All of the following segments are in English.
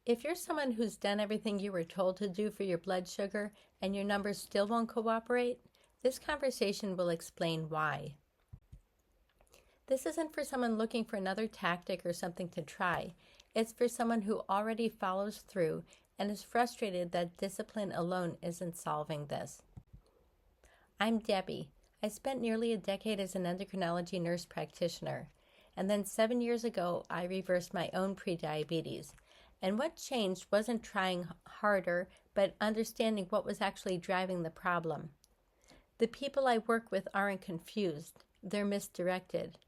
If you're someone who's done everything you were told to do for your blood sugar and your numbers still won't cooperate, this conversation will explain why. This isn't for someone looking for another tactic or something to try. It's for someone who already follows through and is frustrated that discipline alone isn't solving this. I'm Debbie. I spent nearly a decade as an endocrinology nurse practitioner, and then 7 years ago, I reversed my own prediabetes. And what changed wasn't trying harder, but understanding what was actually driving the problem. The people I work with aren't confused, they're misdirected.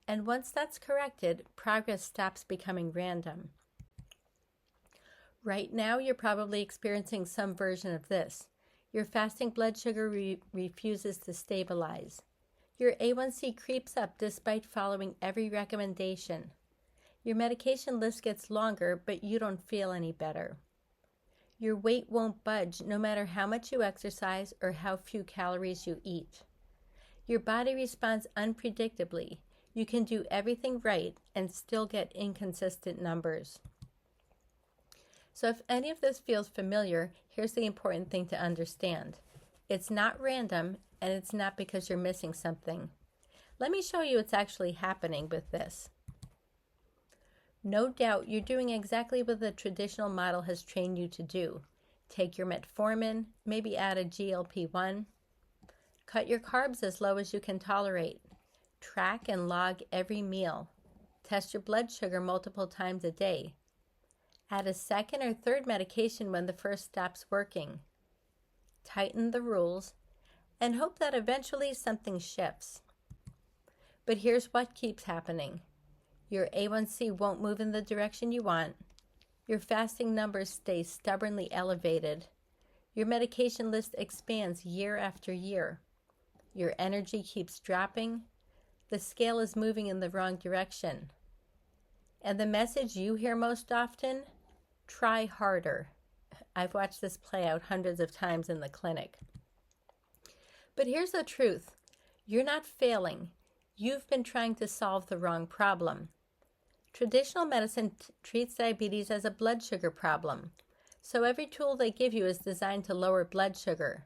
And once that's corrected, progress stops becoming random. Right now, you're probably experiencing some version of this. Your fasting blood sugar refuses to stabilize. Your A1C creeps up despite following every recommendation. Your medication list gets longer, but you don't feel any better. Your weight won't budge no matter how much you exercise or how few calories you eat. Your body responds unpredictably. You can do everything right and still get inconsistent numbers. So if any of this feels familiar, here's the important thing to understand. It's not random, and it's not because you're missing something. Let me show you what's actually happening with this. No doubt you're doing exactly what the traditional model has trained you to do. Take your metformin, maybe add a GLP-1. Cut your carbs as low as you can tolerate. Track and log every meal. Test your blood sugar multiple times a day. Add a second or third medication when the first stops working. Tighten the rules and hope that eventually something shifts. But here's what keeps happening. Your A1C won't move in the direction you want. Your fasting numbers stay stubbornly elevated. Your medication list expands year after year. Your energy keeps dropping. The scale is moving in the wrong direction. And the message you hear most often? Try harder. I've watched this play out hundreds of times in the clinic. But here's the truth. You're not failing. You've been trying to solve the wrong problem. Traditional medicine treats diabetes as a blood sugar problem. So every tool they give you is designed to lower blood sugar,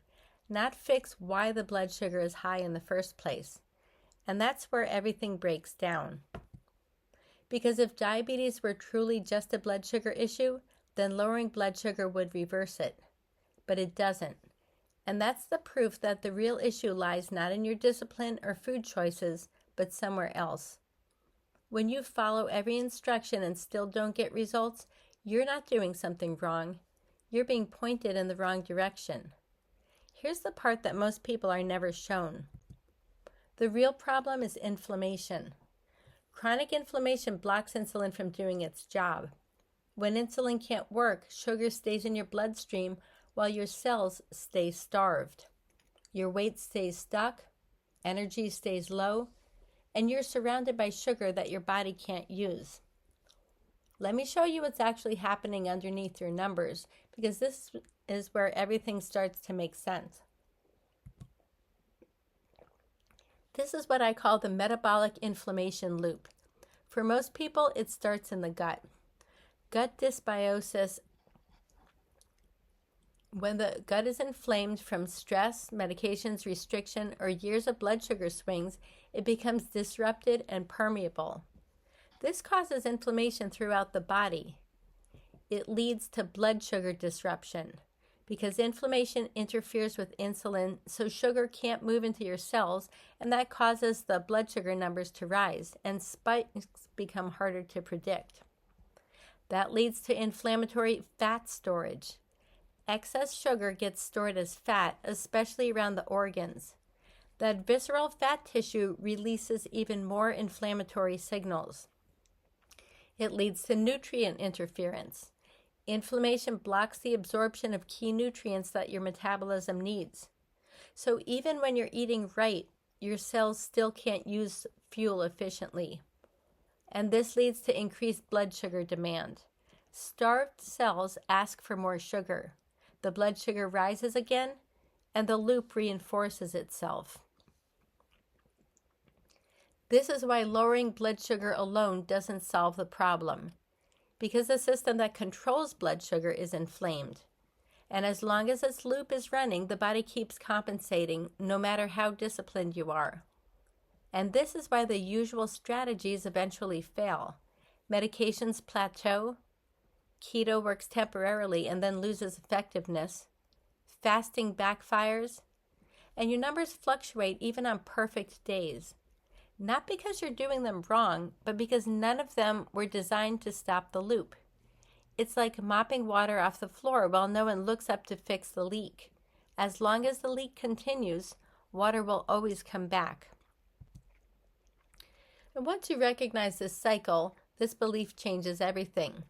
not fix why the blood sugar is high in the first place. And that's where everything breaks down. Because if diabetes were truly just a blood sugar issue, then lowering blood sugar would reverse it. But it doesn't. And that's the proof that the real issue lies not in your discipline or food choices, but somewhere else. When you follow every instruction and still don't get results, you're not doing something wrong. You're being pointed in the wrong direction. Here's the part that most people are never shown. The real problem is inflammation. Chronic inflammation blocks insulin from doing its job. When insulin can't work, sugar stays in your bloodstream while your cells stay starved. Your weight stays stuck, energy stays low, and you're surrounded by sugar that your body can't use. Let me show you what's actually happening underneath your numbers, because this is where everything starts to make sense. This is what I call the metabolic inflammation loop. For most people, it starts in the gut. Gut dysbiosis. When the gut is inflamed from stress, medications, restriction, or years of blood sugar swings, it becomes disrupted and permeable. This causes inflammation throughout the body. It leads to blood sugar disruption because inflammation interferes with insulin, so sugar can't move into your cells, and that causes the blood sugar numbers to rise, and spikes become harder to predict. That leads to inflammatory fat storage. Excess sugar gets stored as fat, especially around the organs. That visceral fat tissue releases even more inflammatory signals. It leads to nutrient interference. Inflammation blocks the absorption of key nutrients that your metabolism needs. So even when you're eating right, your cells still can't use fuel efficiently. And this leads to increased blood sugar demand. Starved cells ask for more sugar. The blood sugar rises again, and the loop reinforces itself. This is why lowering blood sugar alone doesn't solve the problem. because the system that controls blood sugar is inflamed. And as long as its loop is running, the body keeps compensating no matter how disciplined you are. And this is why the usual strategies eventually fail. Medications plateau, keto works temporarily and then loses effectiveness, fasting backfires, and your numbers fluctuate even on perfect days. Not because you're doing them wrong, but because none of them were designed to stop the loop. It's like mopping water off the floor while no one looks up to fix the leak. As long as the leak continues, water will always come back. And once you recognize this cycle, this belief changes everything.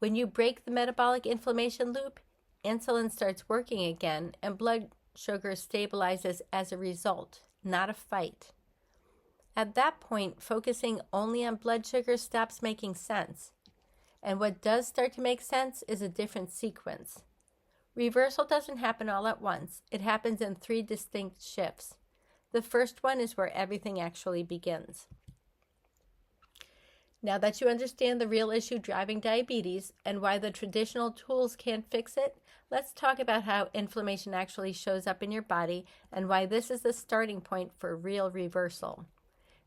When you break the metabolic inflammation loop, insulin starts working again and blood sugar stabilizes as a result, not a fight. At that point, focusing only on blood sugar stops making sense. And what does start to make sense is a different sequence. Reversal doesn't happen all at once. It happens in 3 distinct shifts. The first one is where everything actually begins. Now that you understand the real issue driving diabetes and why the traditional tools can't fix it, let's talk about how inflammation actually shows up in your body and why this is the starting point for real reversal.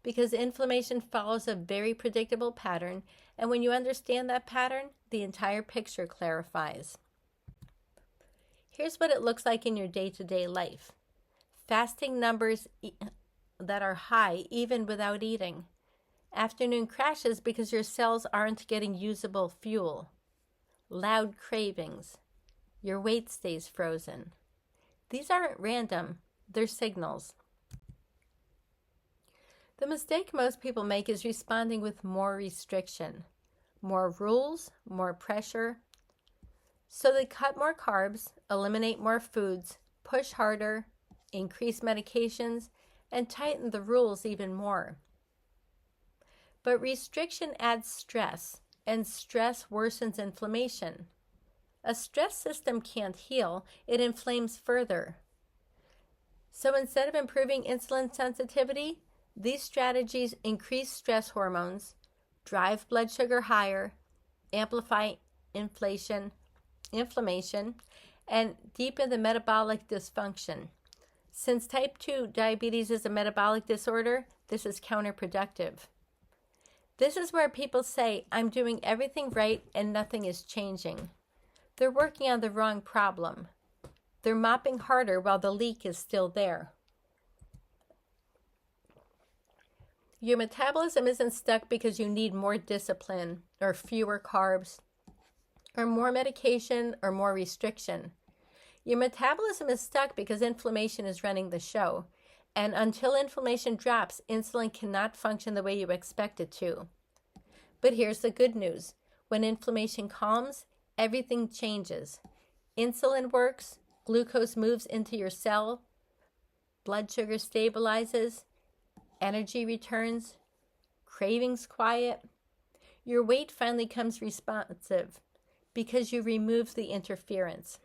Because inflammation follows a very predictable pattern, and when you understand that pattern, the entire picture clarifies. Here's what it looks like in your day-to-day life. Fasting numbers that are high even without eating. Afternoon crashes because your cells aren't getting usable fuel. Loud cravings. Your weight stays frozen. These aren't random, they're signals. The mistake most people make is responding with more restriction, more rules, more pressure. So they cut more carbs, eliminate more foods, push harder, increase medications, and tighten the rules even more. But restriction adds stress, and stress worsens inflammation. A stress system can't heal, it inflames further. So instead of improving insulin sensitivity, these strategies increase stress hormones, drive blood sugar higher, amplify inflammation, and deepen the metabolic dysfunction. Since type 2 diabetes is a metabolic disorder, this is counterproductive. This is where people say, I'm doing everything right and nothing is changing. They're working on the wrong problem. They're mopping harder while the leak is still there. Your metabolism isn't stuck because you need more discipline or fewer carbs or more medication or more restriction. Your metabolism is stuck because inflammation is running the show. And until inflammation drops, insulin cannot function the way you expect it to. But here's the good news. When inflammation calms, everything changes. Insulin works, glucose moves into your cell, blood sugar stabilizes, energy returns, cravings quiet. Your weight finally comes responsive because you remove the interference.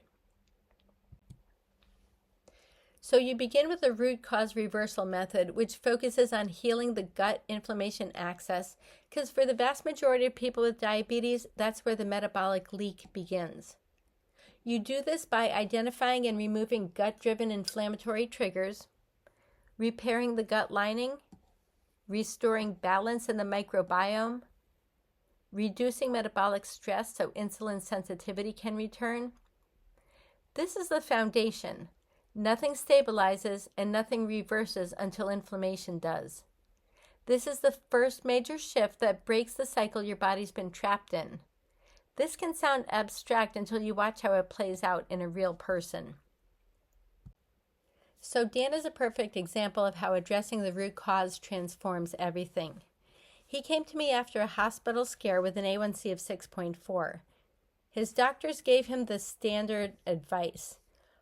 So you begin with the root cause reversal method, which focuses on healing the gut inflammation axis, because for the vast majority of people with diabetes, that's where the metabolic leak begins. You do this by identifying and removing gut-driven inflammatory triggers, repairing the gut lining, restoring balance in the microbiome, reducing metabolic stress so insulin sensitivity can return. This is the foundation. Nothing stabilizes and nothing reverses until inflammation does. This is the first major shift that breaks the cycle your body's been trapped in. This can sound abstract until you watch how it plays out in a real person. So Dan is a perfect example of how addressing the root cause transforms everything. He came to me after a hospital scare with an A1C of 6.4. His doctors gave him the standard advice: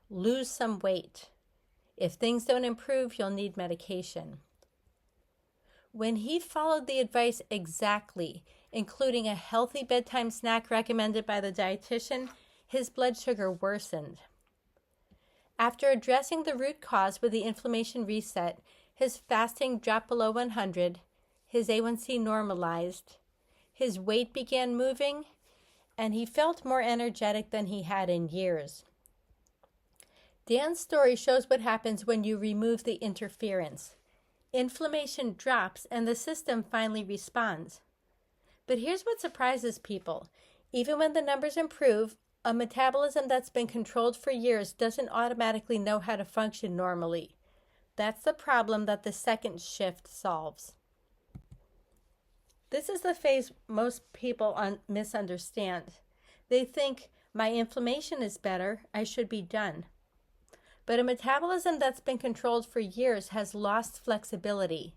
lose some weight. If things don't improve, you'll need medication. When he followed the advice exactly, including a healthy bedtime snack recommended by the dietitian, his blood sugar worsened. After addressing the root cause with the inflammation reset, his fasting dropped below 100, his A1C normalized, his weight began moving, and he felt more energetic than he had in years. Dan's story shows what happens when you remove the interference. Inflammation drops and the system finally responds. But here's what surprises people. Even when the numbers improve, a metabolism that's been controlled for years doesn't automatically know how to function normally. That's the problem that the second shift solves. This is the phase most people misunderstand. They think, my inflammation is better, I should be done. But a metabolism that's been controlled for years has lost flexibility.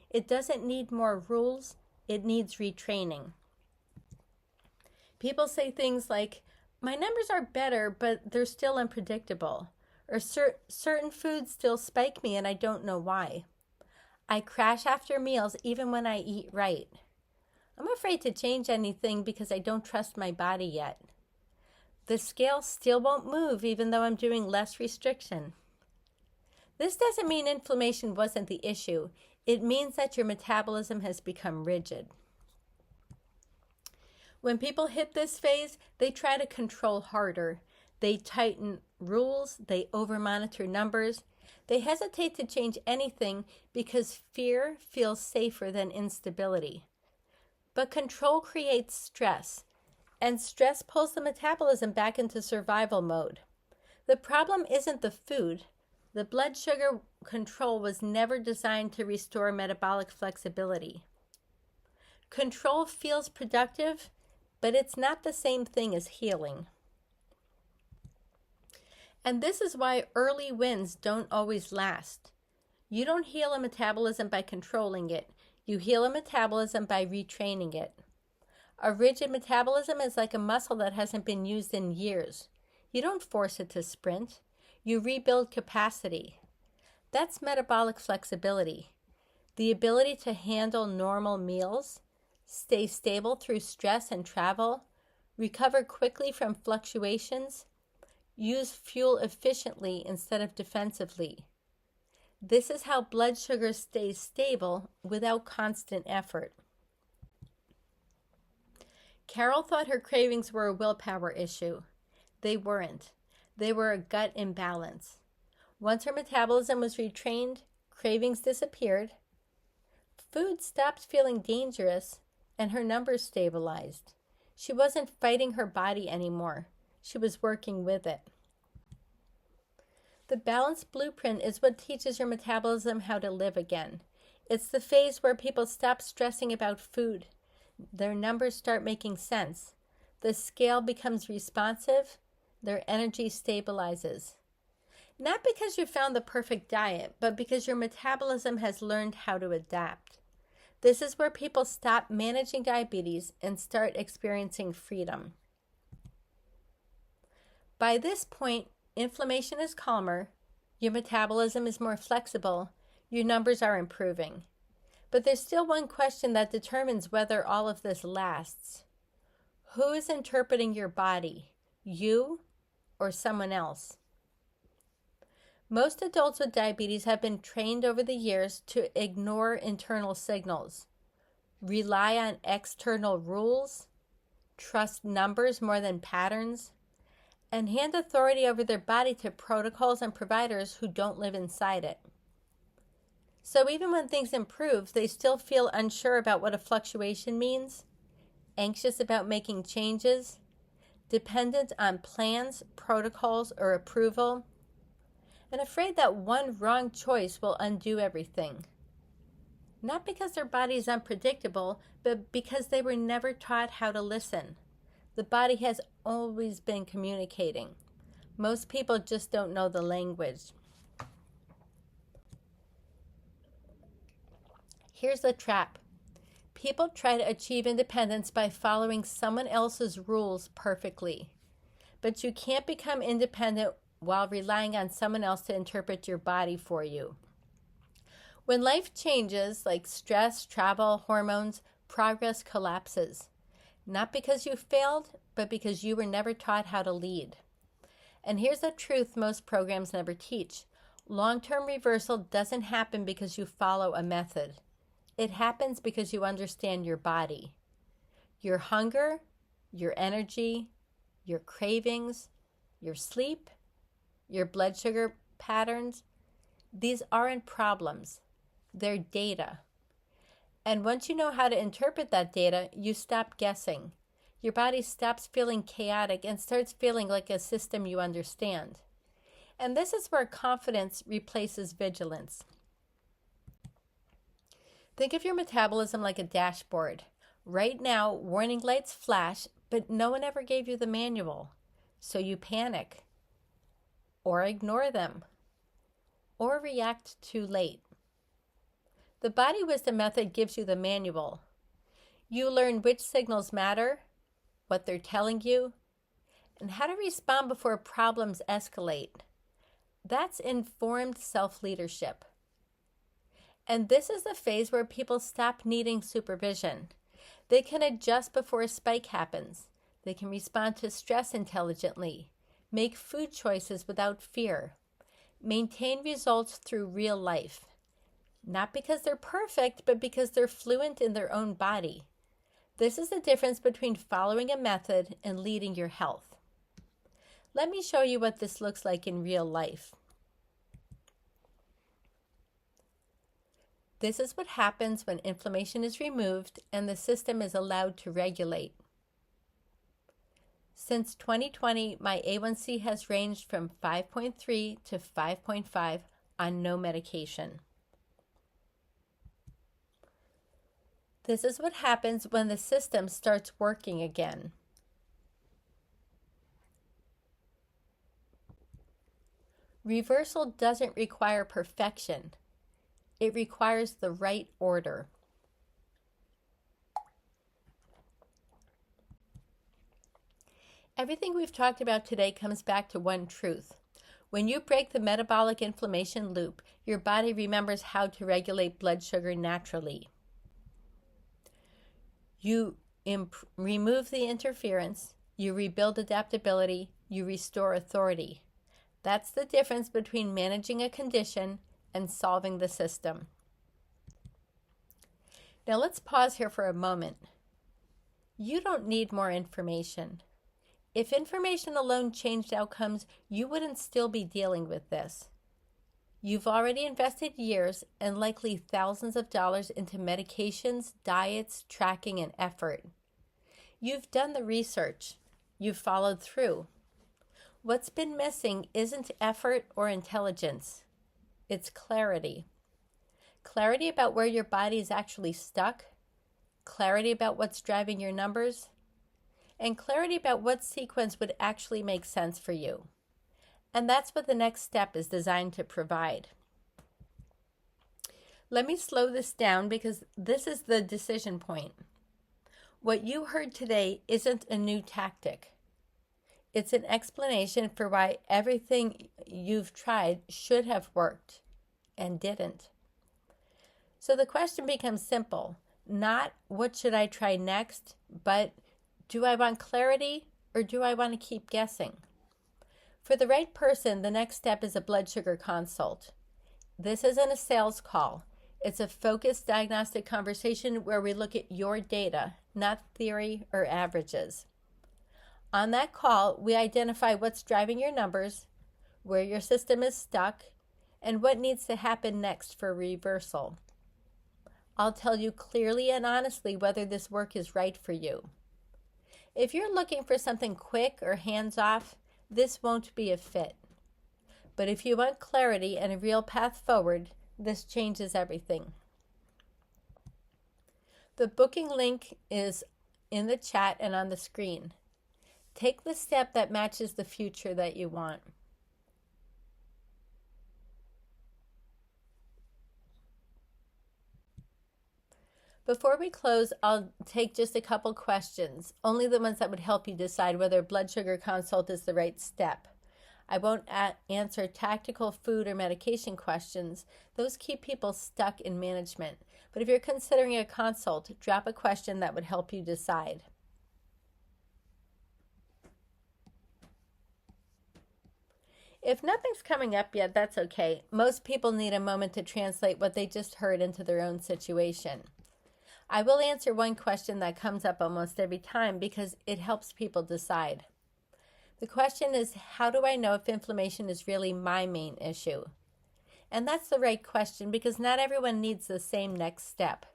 It doesn't need more rules, it needs retraining. People say things like, my numbers are better, but they're still unpredictable. Or certain foods still spike me and I don't know why. I crash after meals even when I eat right. I'm afraid to change anything because I don't trust my body yet. The scale still won't move even though I'm doing less restriction. This doesn't mean inflammation wasn't the issue. It means that your metabolism has become rigid. When people hit this phase, they try to control harder. They tighten rules, they over-monitor numbers. They hesitate to change anything because fear feels safer than instability. But control creates stress, and stress pulls the metabolism back into survival mode. The problem isn't the food. The blood sugar control was never designed to restore metabolic flexibility. Control feels productive, but it's not the same thing as healing. And this is why early wins don't always last. You don't heal a metabolism by controlling it. You heal a metabolism by retraining it. A rigid metabolism is like a muscle that hasn't been used in years. You don't force it to sprint. You rebuild capacity. That's metabolic flexibility. The ability to handle normal meals, stay stable through stress and travel, recover quickly from fluctuations, use fuel efficiently instead of defensively. This is how blood sugar stays stable without constant effort. Carol thought her cravings were a willpower issue. They weren't. They were a gut imbalance. Once her metabolism was retrained, cravings disappeared, food stopped feeling dangerous, and her numbers stabilized. She wasn't fighting her body anymore. She was working with it. The balanced blueprint is what teaches your metabolism how to live again. It's the phase where people stop stressing about food. Their numbers start making sense. The scale becomes responsive. Their energy stabilizes. Not because you found the perfect diet, but because your metabolism has learned how to adapt. This is where people stop managing diabetes and start experiencing freedom. By this point, inflammation is calmer, your metabolism is more flexible, your numbers are improving. But there's still one question that determines whether all of this lasts. Who is interpreting your body, you or someone else? Most adults with diabetes have been trained over the years to ignore internal signals, rely on external rules, trust numbers more than patterns, and hand authority over their body to protocols and providers who don't live inside it. So even when things improve, they still feel unsure about what a fluctuation means, anxious about making changes, dependent on plans, protocols, or approval, and afraid that one wrong choice will undo everything. Not because their body is unpredictable, but because they were never taught how to listen. The body has always been communicating. Most people just don't know the language. Here's the trap. People try to achieve independence by following someone else's rules perfectly. But you can't become independent while relying on someone else to interpret your body for you. When life changes, like stress, travel, hormones, progress collapses. Not because you failed, but because you were never taught how to lead. And here's the truth most programs never teach. Long-term reversal doesn't happen because you follow a method. It happens because you understand your body, your hunger, your energy, your cravings, your sleep, your blood sugar patterns. These aren't problems. They're data. And once you know how to interpret that data, you stop guessing. Your body stops feeling chaotic and starts feeling like a system you understand. And this is where confidence replaces vigilance. Think of your metabolism like a dashboard. Right now, warning lights flash, but no one ever gave you the manual. So you panic, or ignore them, or react too late. The Body Wisdom Method gives you the manual. You learn which signals matter, what they're telling you, and how to respond before problems escalate. That's informed self-leadership. And this is the phase where people stop needing supervision. They can adjust before a spike happens. They can respond to stress intelligently, make food choices without fear, maintain results through real life. Not because they're perfect, but because they're fluent in their own body. This is the difference between following a method and leading your health. Let me show you what this looks like in real life. This is what happens when inflammation is removed and the system is allowed to regulate. Since 2020, my A1C has ranged from 5.3 to 5.5 on no medication. This is what happens when the system starts working again. Reversal doesn't require perfection. It requires the right order. Everything we've talked about today comes back to one truth. When you break the metabolic inflammation loop, your body remembers how to regulate blood sugar naturally. You remove the interference, you rebuild adaptability, you restore authority. That's the difference between managing a condition and solving the system. Now let's pause here for a moment. You don't need more information. If information alone changed outcomes, you wouldn't still be dealing with this. You've already invested years and likely thousands of dollars into medications, diets, tracking, and effort. You've done the research. You've followed through. What's been missing isn't effort or intelligence. It's clarity. Clarity about where your body is actually stuck, clarity about what's driving your numbers, and clarity about what sequence would actually make sense for you. And that's what the next step is designed to provide. Let me slow this down because this is the decision point. What you heard today isn't a new tactic. It's an explanation for why everything you've tried should have worked and didn't. So the question becomes simple. Not what should I try next, but do I want clarity or do I want to keep guessing? For the right person, the next step is a blood sugar consult. This isn't a sales call. It's a focused diagnostic conversation where we look at your data, not theory or averages. On that call, we identify what's driving your numbers, where your system is stuck, and what needs to happen next for reversal. I'll tell you clearly and honestly whether this work is right for you. If you're looking for something quick or hands-off, this won't be a fit. But if you want clarity and a real path forward, this changes everything. The booking link is in the chat and on the screen. Take the step that matches the future that you want. Before we close, I'll take just a couple questions, only the ones that would help you decide whether a blood sugar consult is the right step. I won't answer tactical food or medication questions. Those keep people stuck in management. But if you're considering a consult, drop a question that would help you decide. If nothing's coming up yet, that's okay. Most people need a moment to translate what they just heard into their own situation. I will answer one question that comes up almost every time because it helps people decide. The question is, how do I know if inflammation is really my main issue? And that's the right question because not everyone needs the same next step.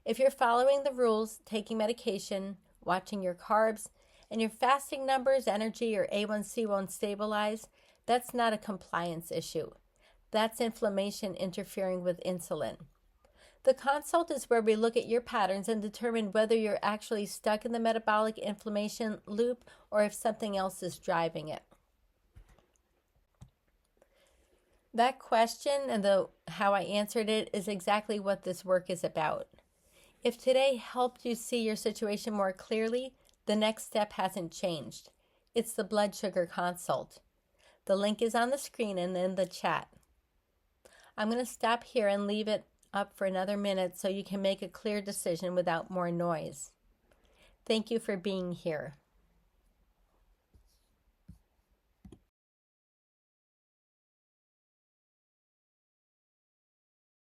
If you're following the rules, taking medication, watching your carbs, and your fasting numbers, energy, or A1C won't stabilize, that's not a compliance issue. That's inflammation interfering with insulin. The consult is where we look at your patterns and determine whether you're actually stuck in the metabolic inflammation loop or if something else is driving it. That question and how I answered it is exactly what this work is about. If today helped you see your situation more clearly, the next step hasn't changed. It's the blood sugar consult. The link is on the screen and in the chat. I'm going to stop here and leave it up for another minute so you can make a clear decision without more noise. Thank you for being here.